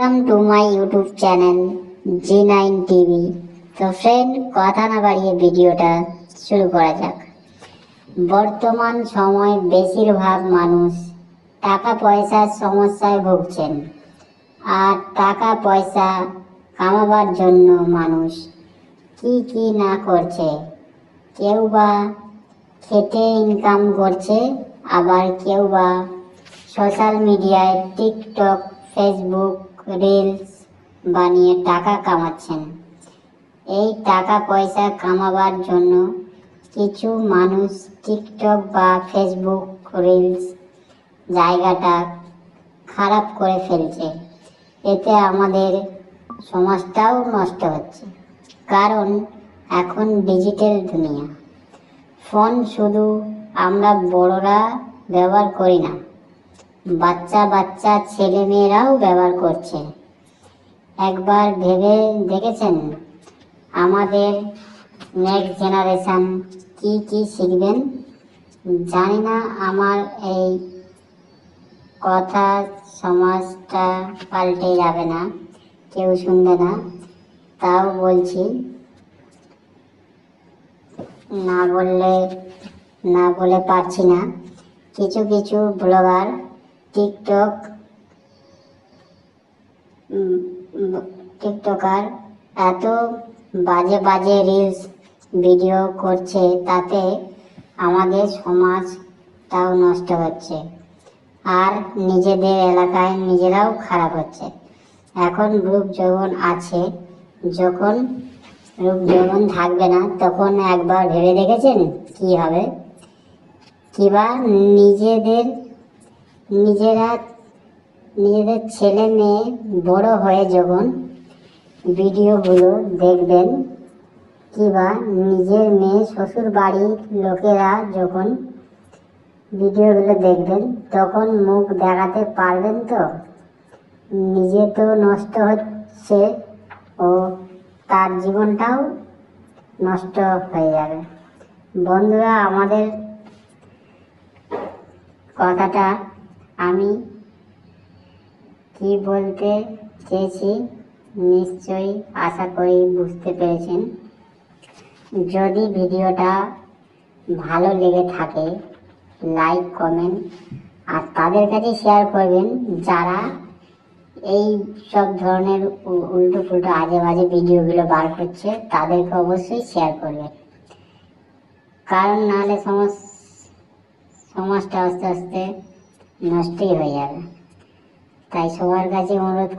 Welcome to my YouTube channel G9 TV। তো friend, কথা না বাড়িয়ে ভিডিওটা শুরু করা যাক। বর্তমান সময়ে বেশিরভাগ মানুষ টাকা পয়সার সমস্যায় ভুগছেন, আর টাকা পয়সা কামাবার জন্য মানুষ কি না করছে। কেউ বা খেটে ইনকাম করছে, আবার কেউ বা সোশ্যাল মিডিয়ায় টিকটক, ফেসবুক রিলস বানিয়ে টাকা কামাচ্ছেন। এই টাকা পয়সা কামাবার জন্য কিছু মানুষ টিকটক বা ফেসবুক রিলস জায়গাটা খারাপ করে ফেলছে। এতে আমাদের সমাজটাও নষ্ট হচ্ছে, কারণ এখন ডিজিটাল দুনিয়া। ফোন শুধু আমরা বড়রা ব্যবহার করি না, বাচ্চা ছেলে মেয়েরাও ব্যবহার করছে। একবার ভেবে দেখেছেন আমাদের নেক্সট জেনারেশন কি শিখবেন? জানি না, আমার এই কথা সমাজটা পাল্টে যাবে না, কেউ শুনবে না, তাও বলছি। না বলে পারছি না। কিছু ব্লগার টিকটকার এত বাজে রিলস ভিডিও করছে, তাতে আমাদের সমাজটাও নষ্ট হচ্ছে, আর নিজেদের এলাকায় নিজেরাও খারাপ হচ্ছে। এখন রূপ যৌবন আছে, যখন রূপ যৌবন থাকবে না, তখন একবার ভেবে দেখেছেন কি হবে? কিবা নিজেদের ছেলে মেয়ে বড় হয়ে যখন ভিডিওগুলো দেখবেন, কিবা নিজের মেয়ে শ্বশুর বাড়ির লোকেরা যখন ভিডিওগুলো দেখবেন, তখন মুখ দেখাতে পারবেন তো? নিজে তো নষ্ট হচ্ছে, ও তার জীবনটাও নষ্ট হয়ে যাবে। বন্ধুরা, আমাদের কথাটা আমি কি বলতে চেয়েছি নিশ্চয়ই আশা করি বুঝতে পেরেছেন। যদি ভিডিওটা ভালো লেগে থাকে, লাইক কমেন্ট আর তাদের কাছে শেয়ার করবেন যারা এই সব ধরনের উল্টো পুল্টো আজে বাজে ভিডিওগুলো বার করছে। তাদেরকে অবশ্যই শেয়ার করবেন, কারণ নাহলে সমাজটা আস্তে আস্তে নষ্টই হয়ে যাবে। তাই সবার কাছে অনুরোধ